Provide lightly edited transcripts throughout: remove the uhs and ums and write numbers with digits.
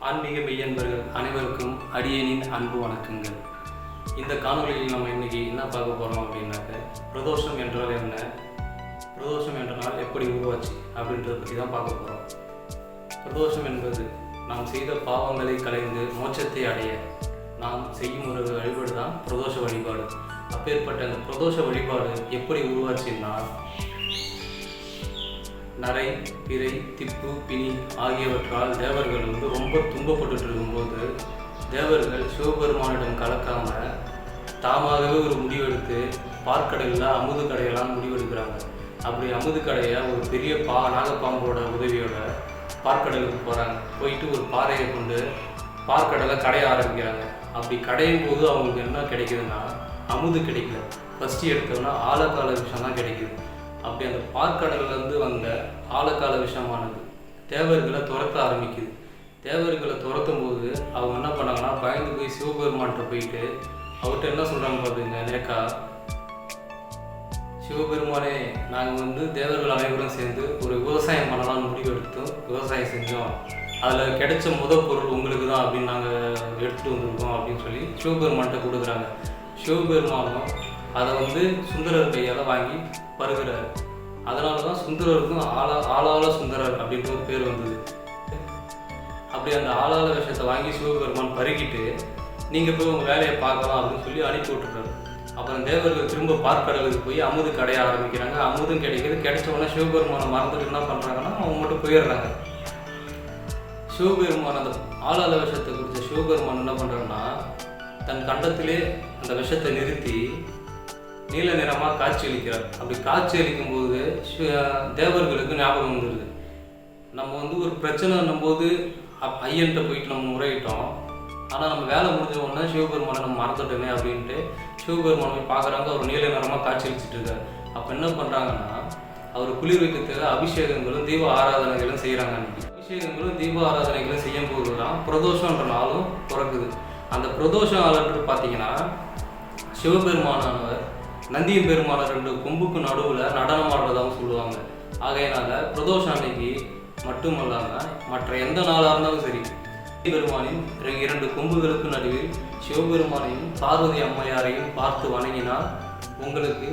ஆன்மீக மெய்யன்பர்கள் அனைவருக்கும் அடியேனின் அன்பு வணக்கங்கள். இந்த காணொலியில் நம்ம இன்னைக்கு என்ன பார்க்க போகிறோம் அப்படின்னாக்க, பிரதோஷம் என்றால் என்ன, பிரதோஷம் என்ற நாள் எப்படி உருவாச்சு அப்படின்றத பற்றி தான் பார்க்க போகிறோம். பிரதோஷம் என்பது நாம் செய்த பாவங்களை களைந்து மோட்சத்தை அடைய நாம் செய்யும் ஒரு வழிபாடு தான் பிரதோஷ வழிபாடு. அப்பேற்பட்ட அந்த பிரதோஷ வழிபாடு எப்படி உருவாச்சுன்னா, நரை, பிறை, திப்பு, பிணி ஆகியவற்றால் தேவர்கள் ரொம்ப துன்பப்பட்டு இருக்கும்போது தேவர்கள் சிவபெருமானிடம் கலக்காமல் தாமாகவே ஒரு முடிவெடுத்து பார்க்கடையில் அமுது கடையெல்லாம் முடிவெடுக்கிறாங்க. அப்படி அமுது கடையை ஒரு பெரிய நாகப்பாம்போட உதவியோட பார்க்கடலுக்கு போகிறாங்க. போயிட்டு ஒரு பாறையை கொண்டு பார்க்கடலை கடைய ஆரம்பிக்கிறாங்க. அப்படி கடையும் போது அவங்களுக்கு என்ன கிடைக்குதுன்னா, அமுது கிடைக்கல. ஃபஸ்ட்டு எடுத்தோன்னா ஆழக்கால விஷயம் தான் கிடைக்குது. அப்படி அந்த பார்க்கடல்லேருந்து வந்த ஆழக்கால விஷமானது தேவர்களை துரத்த ஆரம்பிக்குது. தேவர்களை துரத்தும் போது அவங்க என்ன பண்ணாங்கன்னா, பயந்து போய் சிவபெருமான்கிட்ட போயிட்டு அவர்கிட்ட என்ன சொல்கிறாங்க பார்த்துங்க, நேக்கா சிவபெருமானே, நாங்கள் தேவர்கள் அனைவரும் சேர்ந்து ஒரு விவசாயம் பண்ணலாம்னு முடிவு எடுத்தோம், விவசாயம் செஞ்சோம், அதில் கிடைச்ச பொருள் உங்களுக்கு தான் அப்படின்னு நாங்கள் எடுத்துகிட்டு வந்திருக்கோம் அப்படின்னு சொல்லி சிவபெருமான்கிட்ட கொடுக்குறாங்க. சிவபெருமானும் அதை சுந்தரர் கையால் வாங்கி பருகிறார். அதனால தான் சுந்தரருக்கும் ஆளாள சுந்தரர் அப்படின்ற ஒரு பேர் வந்தது. அப்படி அந்த ஆளாள விஷயத்தை வாங்கி சிவபெருமான் பருகிட்டு நீங்கள் போய் உங்கள் வேலையை பார்க்கலாம் அப்படின்னு சொல்லி அனுப்பி விட்டுறாரு. அப்புறம் தேவர்கள் திரும்ப பார்க்கடலுக்கு போய் அமுது கடைய ஆரம்பிக்கிறாங்க. அமுதும் கிடைக்கிது. கிடைச்ச உடனே சிவபெருமானை மறந்துட்டு என்ன பண்ணுறாங்கன்னா, அவங்க மட்டும் போயிடுறாங்க. சிவபெருமான் அந்த ஆளாள விஷயத்தை குறித்த சிவபெருமான் என்ன பண்ணுறாங்கன்னா, தன் கண்டத்திலே அந்த விஷத்தை நிறுத்தி நீல நிறமாக காட்சி அளிக்கிறார். அப்படி காட்சி அளிக்கும் போது தேவர்களுக்கு ஞாபகம் வந்துடுது, நம்ம ஒரு பிரச்சனைன்னும் போது ஐயன்கிட்ட போயிட்டு நம்ம முறையிட்டோம், ஆனால் நம்ம வேலை முடிஞ்ச உடனே சிவபெருமானை நம்ம மறந்துட்டோமே அப்படின்ட்டு சிவபெருமானை போய் பார்க்குறாங்க. அவர் நீல நிறமாக காட்சி அளிச்சுட்டு இருக்காரு. அப்போ என்ன பண்ணுறாங்கன்னா, அவர் குளிர் வைக்கிறதுக்கு அபிஷேகங்களும் தீப ஆராதனைகளும் செய்கிறாங்க. அன்றைக்கி அபிஷேகங்களும் தீப ஆராதனைகளும் செய்யும் போது தான் பிரதோஷன்ற நாளும் பிறக்குது. அந்த பிரதோஷ நாளன்று பார்த்தீங்கன்னா, சிவபெருமானவர் நந்திய பெருமான 2 கொம்புக்கு நடுவில் நடனம் ஆடுறதாகவும் சொல்லுவாங்க. ஆகையினால பிரதோஷம் அன்னைக்கு மட்டுமல்லாமல் மற்ற எந்த நாளாக இருந்தாலும் சரி, பெருமானின் 2 கொம்புகளுக்கு நடுவில் சிவபெருமானையும் பார்வதி அம்மையாரையும் பார்த்து வணங்கினால் உங்களுக்கு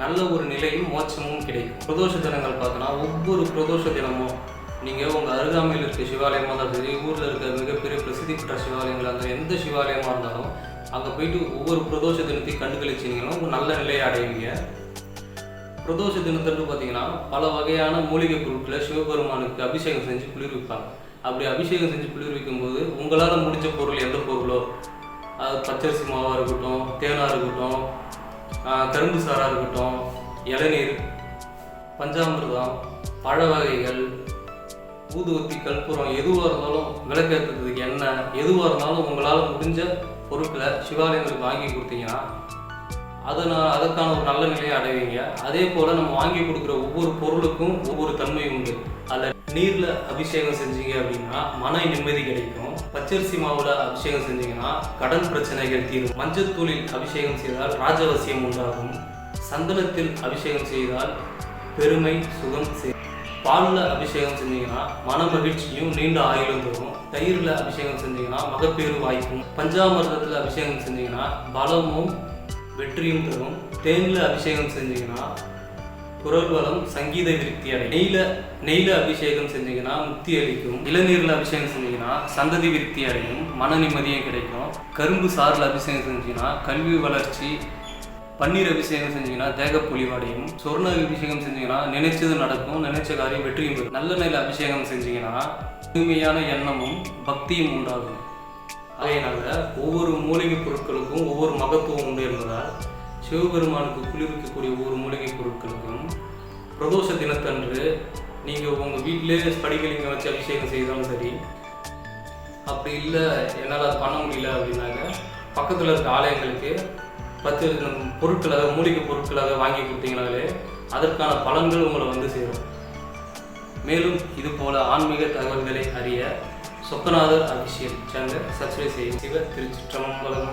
நல்ல ஒரு நிலையும் மோட்சமும் கிடைக்கும். பிரதோஷ தினங்கள் பார்த்தோன்னா, ஒவ்வொரு பிரதோஷ தினமும் நீங்கள் உங்கள் அருகாமையில் இருக்க சிவாலயமாக இருந்தாலும் சரி, ஊரில் இருக்க மிகப்பெரிய பிரசித்தி பெற்ற சிவாலயங்கள், அந்த எந்த சிவாலயமாக இருந்தாலும் அங்கே போயிட்டு ஒவ்வொரு பிரதோஷ தினத்தையும் கண்டுகளிச்சிங்கன்னா உங்கள் நல்ல நிலையை அடைவீங்க. பிரதோஷ தினத்தன்று பார்த்தீங்கன்னா, பல வகையான மூலிகை பொருட்களை சிவபெருமானுக்கு அபிஷேகம் செஞ்சு குளிர்விப்பாங்க. அப்படி அபிஷேகம் செஞ்சு குளிர்விக்கும் போது உங்களால் முடிஞ்ச பொருள் எந்த பொருளோ, அது பச்சரிசி மாவாக இருக்கட்டும், தேனாக இருக்கட்டும், கரும்பு சாராக இருக்கட்டும், இளநீர், பஞ்சாமிர்தம், பழ வகைகள், ஊதுவத்தி, கற்பூரம், எதுவாக இருந்தாலும், விளக்கேற்றுறதுக்கு எண்ணெய், எதுவாக இருந்தாலும் உங்களால் முடிஞ்ச பொருட்களை சிவாலயங்களுக்கு வாங்கி கொடுத்தீங்கன்னா அதற்கான ஒரு நல்ல நிலையை அடைவீங்க. அதே போல் நம்ம வாங்கி கொடுக்குற ஒவ்வொரு பொருளுக்கும் ஒவ்வொரு தன்மை உண்டு. அதில் நீரில் அபிஷேகம் செஞ்சீங்க அப்படின்னா மன நிம்மதி கிடைக்கும். பச்சரிசி மாவில் அபிஷேகம் செஞ்சீங்கன்னா கடன் பிரச்சனைகள் தீரும். மஞ்சத்தூளில் அபிஷேகம் செய்தால் ராஜவசியம் உண்டாகும். சந்தனத்தில் அபிஷேகம் செய்தால் பெருமை சுகம் சேரும். பாலில் அபிஷேகம் செஞ்சீங்கன்னா மன மகிழ்ச்சியும் நீண்ட ஆயுளும் தரும். தயிரில் அபிஷேகம் செஞ்சீங்கன்னா மகப்பேறு வாய்ப்பும். பஞ்சாமிர்தத்தில் அபிஷேகம் செஞ்சீங்கன்னா பலமும் வெற்றியும் தரும். தேனில் அபிஷேகம் செஞ்சீங்கன்னா குரல் வளம், சங்கீத விருத்தி அடையும். நெய்யில் அபிஷேகம் செஞ்சீங்கன்னா முக்தி அளிக்கும். இளநீரில் அபிஷேகம் செஞ்சீங்கன்னா சந்ததி விருத்தி அடையும், மன நிம்மதியும் கிடைக்கும். கரும்பு சாறில் அபிஷேகம் செஞ்சீங்கன்னா கல்வி வளர்ச்சி. பன்னீர் அபிஷேகம் செஞ்சீங்கன்னா தேக பொலிவடையும். சொர்ண அபிஷேகம் செஞ்சீங்கன்னா நினைச்சது நடக்கும், நினைச்ச காரியம் வெற்றியும் பெறும். நல்ல நெல் அபிஷேகம் செஞ்சீங்கன்னா தூய்மையான எண்ணமும் பக்தியும் உண்டாகும். அதனால ஒவ்வொரு மூலிகை பொருட்களுக்கும் ஒவ்வொரு மகத்துவம் உண்டு என்பதால் சிவபெருமானுக்கு குளிர்விக்கக்கூடிய ஒவ்வொரு மூலிகை பொருட்களுக்கும் பிரதோஷ தினத்தன்று நீங்கள் உங்கள் வீட்டிலே படிக்கலிங்க வச்சு அபிஷேகம் செய்தாலும் சரி, அப்படி இல்லை என்னால் அது பண்ண முடியல அப்படின்னாக்க பக்கத்தில் இருக்க ஆலயங்களுக்கு 10 பொருட்களாக, மூலிகை பொருட்களாக வாங்கி கொடுத்தீங்கனாலே அதற்கான பலன்கள் உங்களை சேரும். மேலும் இது போல ஆன்மீக தகவல்களை அறிய சொக்கநாதர் அபிஷியல் சேனலை சப்ஸ்கிரைப் செய்யும். திருச்சிற்றம்பலம்.